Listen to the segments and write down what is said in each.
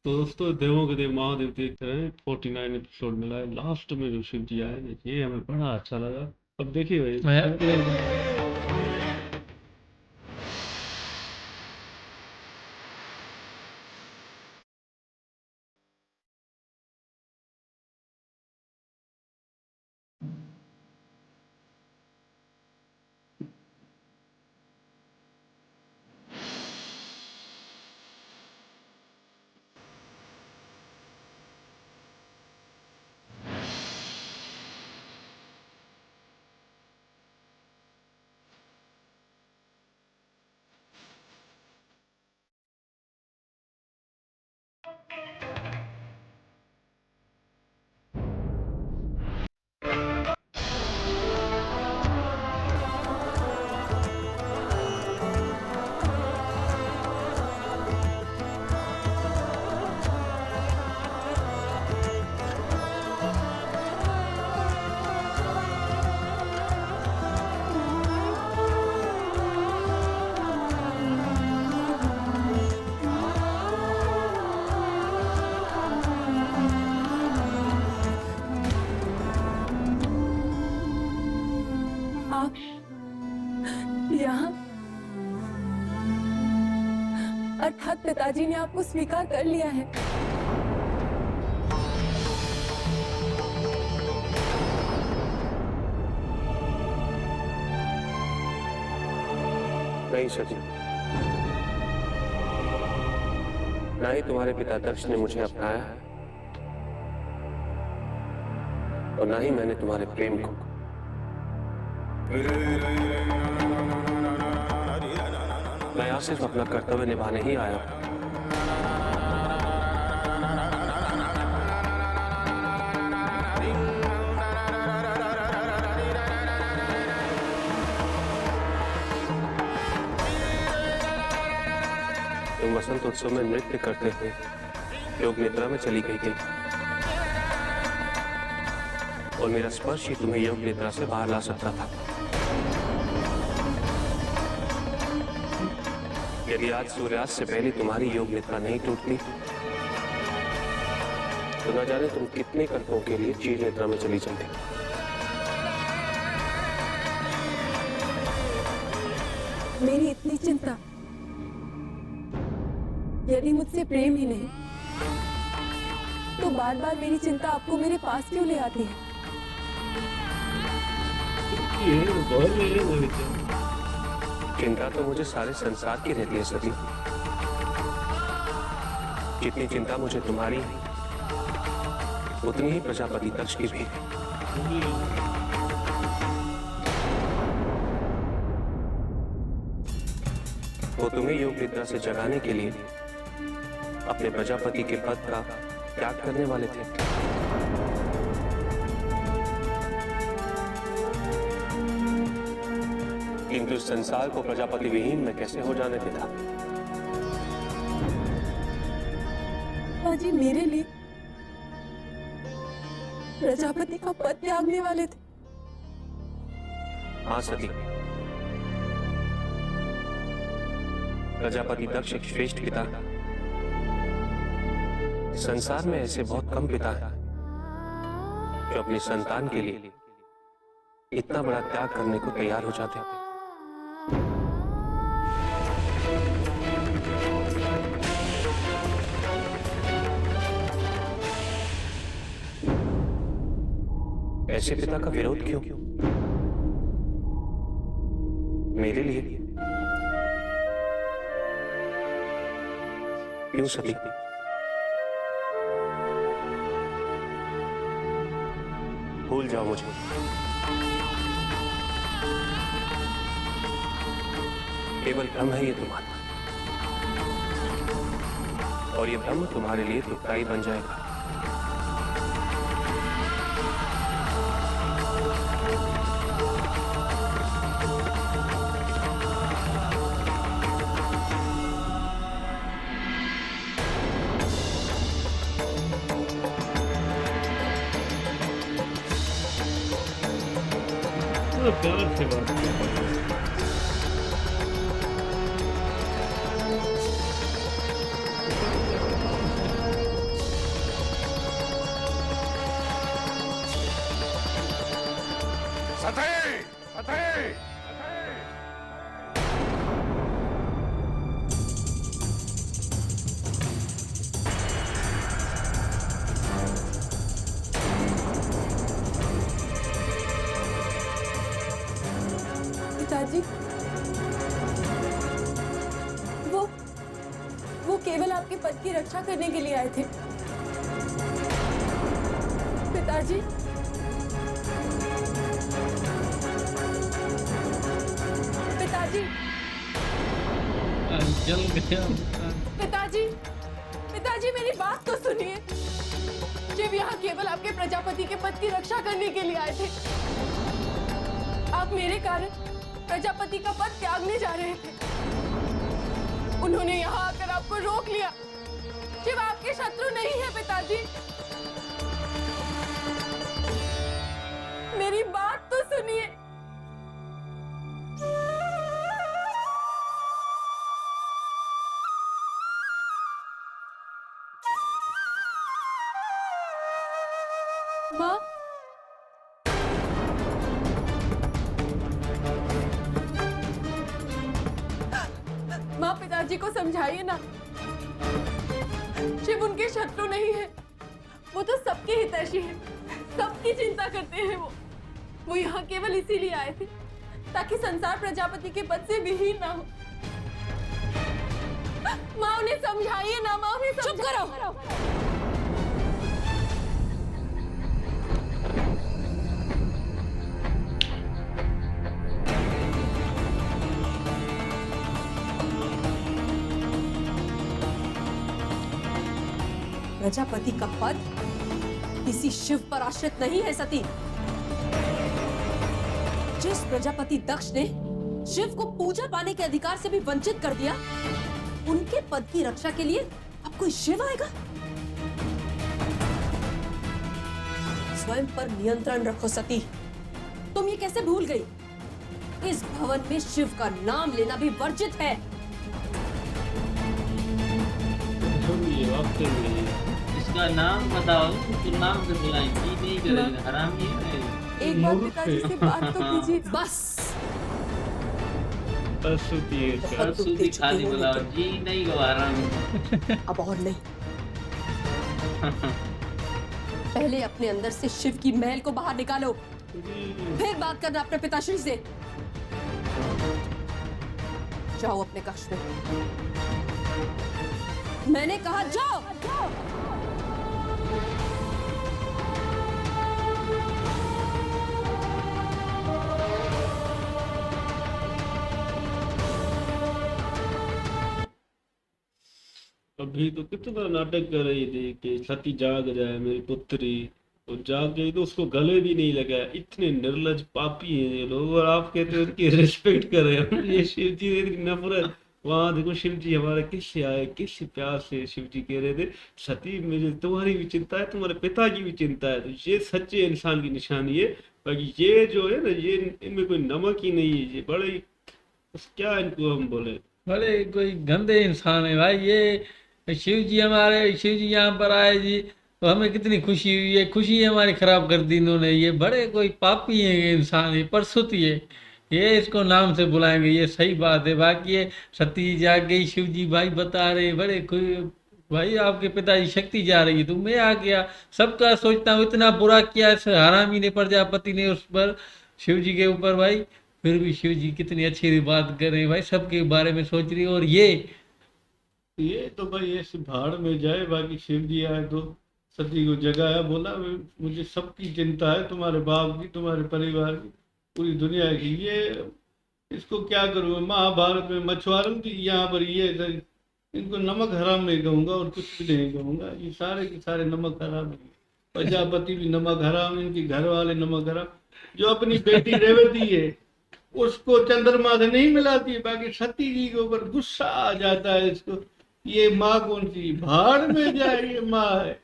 तो दोस्तों, देवों के देव महादेव देख रहे हैं 49 एपिसोड मिला है। लास्ट में जो शिव जी आए ना, ये हमें बड़ा अच्छा लगा। अब देखिए भाई, मैं आप यहाँ, अर्थात पिताजी ने आपको स्वीकार कर लिया है। नहीं सची, ना ही तुम्हारे पिता दक्ष ने मुझे अपनाया है और ना ही मैंने तुम्हारे प्रेम को। मैं यहाँ सिर्फ अपना कर्तव्य निभाने ही आया हूं। तुम वसंत उत्सव में नृत्य करते हुए योग निद्रा में चली गई थी और मेरा स्पर्श ही तुम्हें योग निद्रा से बाहर ला सकता था। यदि आज सूर्यास्त से पहले तुम्हारी योग निद्रा नहीं टूटती तो न जाने तुम कितने कल्पों के लिए चीर निद्रा में चली जाती। मेरी इतनी चिंता, यदि मुझसे प्रेम ही नहीं तो बार बार मेरी चिंता आपको मेरे पास क्यों ले आती है? ये बहुत ये चिंता तो मुझे सारे संसार की रहती है सती। जितनी चिंता मुझे तुम्हारी है उतनी ही प्रजापति दक्ष की भी है। वो तुम्हें योग निद्रा से जगाने के लिए अपने प्रजापति के पद का त्याग करने वाले थे। किंतु इस संसार को प्रजापति विहीन में कैसे हो जाने देता। बाजी मेरे लिए प्रजापति का पद त्यागने वाले थे। हाँ सती, प्रजापति दक्ष एक श्रेष्ठ पिता है। संसार में ऐसे बहुत कम पिता हैं जो अपनी संतान के लिए इतना बड़ा त्याग करने को तैयार हो जाते हैं। ऐसे पिता का विरोध क्यों? मेरे लिए क्यों सती? भूल जाओ मुझे। केवल भ्रम है ये तुम्हारा, और ये भ्रम तुम्हारे लिए दुखदाई बन जाएगा। प्यार से बात करते हैं। पद की रक्षा करने के लिए आए थे। पिताजी, पिताजी, जल गया। पिताजी, पिताजी मेरी बात तो सुनिए। शिव यहाँ केवल आपके प्रजापति के पद की रक्षा करने के लिए आए थे। आप मेरे कारण प्रजापति का पद त्यागने जा रहे थे। उन्होंने यहाँ आकर आपको रोक लिया। शिव आपके शत्रु नहीं है पिताजी। मेरी बात तो सुनिए। माँ, माँ पिताजी को समझाइए ना। शिव उनके शत्रु नहीं है, वो तो सबके हितैषी है, सबकी चिंता करते हैं। वो यहाँ केवल इसीलिए आए थे ताकि संसार प्रजापति के पद से विहीन ना हो। माँ उन्हें समझाइए ना, माँ उन्हें चुप करो। प्रजापति का पद किसी शिव पर आश्रित नहीं है सती। जिस प्रजापति दक्ष ने शिव को पूजा पाने के अधिकार से भी वंचित कर दिया, उनके पद की रक्षा के लिए अब कोई शिव आएगा? स्वयं पर नियंत्रण रखो सती। तुम ये कैसे भूल गई? इस भवन में शिव का नाम लेना भी वर्जित है। इसका नाम बताओ तो नाम से बुलाएंगी, नहीं करेंगे, हरामी है। एक बार पिताजी से बात तो कीजिए। बस सरस्वती खाली बुलाओ जी, नहीं गो हरामी। अब और नहीं। पहले अपने अंदर से शिव की मैल को बाहर निकालो, फिर बात करना अपने पिताश्री से। जाओ अपने कक्ष में। मैंने कहा जाओ। अभी तो कितना नाटक कर रही थी कि सती जाग जाए मेरी पुत्री, और जाग गई तो उसको गले भी नहीं लगा। इतने निर्लज पापी हैं ये लोग, और आप कहते हो उनकी रिस्पेक्ट कर रहे हो। ये शिव जी की नफरत। वहां देखो शिव जी हमारे किससे आए, किस प्यार से शिव जी कह रहे थे, सती मुझे तुम्हारी भी चिंता है, तुम्हारे पिता की भी चिंता है। तो ये सच्चे इंसान की निशानी है। बाकी ये जो है ना, ये इनमें कोई नमक ही नहीं है। ये बड़े क्या इनको हम बोले, बड़े कोई गंदे इंसान है भाई। ये शिव जी हमारे, शिव जी यहाँ पर आए जी तो हमें कितनी खुशी हुई है। खुशी हमारी खराब कर दी इन्होंने। ये बड़े कोई पापी है ये इंसान, ये परसुती है। ये इसको नाम से बुलाएंगे, ये सही बात है। बाकी ये सती जाग गई, शिव जी भाई बता रहे बड़े कोई भाई आपके पिताजी शक्ति जा रही है तो मैं आ गया। सबका सोचता हूँ इतना बुरा किया इस हरामी ने, प्रजापति ने उस पर, शिव जी के ऊपर भाई, फिर भी शिव जी कितनी अच्छी बात कर रहे हैं भाई, सबके बारे में सोच रही है। और ये तो भाई ऐसे भाड़ में जाए। बाकी शिव जी आए तो सती को जगाया, बोला मुझे सबकी चिंता है, तुम्हारे बाप की, तुम्हारे परिवार की, पूरी दुनिया की। ये इसको क्या करूँ, महाभारत में मछुआरों की, यहाँ पर ये इनको नमक हराम नहीं कहूँगा और कुछ भी नहीं कहूँगा। ये सारे के सारे नमक हराम है। प्रजापति भी नमक हराम, इनके घर वाले नमक हराम। जो अपनी बेटी रेवती है उसको चंद्रमा से नहीं मिलाती, बाकी सती जी के ऊपर गुस्सा आ जाता है इसको। ये माँ कौन सी, भाड़ में जाए ये माँ है।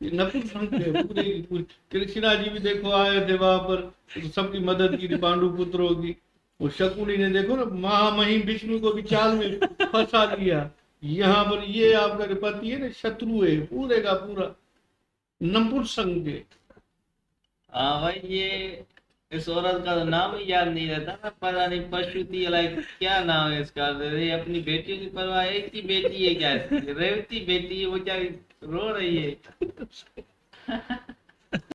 ये नपुंसक है पूरे की पूरी। कृष्णा जी भी देखो आए थे वहां पर, तो सबकी मदद की थी पांडु पुत्रों की। वो शकुनी ने देखो ना, महामहिम विष्णु को भी चाल में फंसा दिया। यहाँ पर ये आपका पति है ना, शत्रु है पूरे का पूरा, नपुंसक है। हाँ भाई, ये इस औरत का तो नाम ही याद नहीं रहता ना, पता नहीं पशुति लाइक क्या नाम है इसका। ये अपनी बेटियों की परवाह, एक ही बेटी है क्या, रेवती बेटी है, वो क्या रो रही है।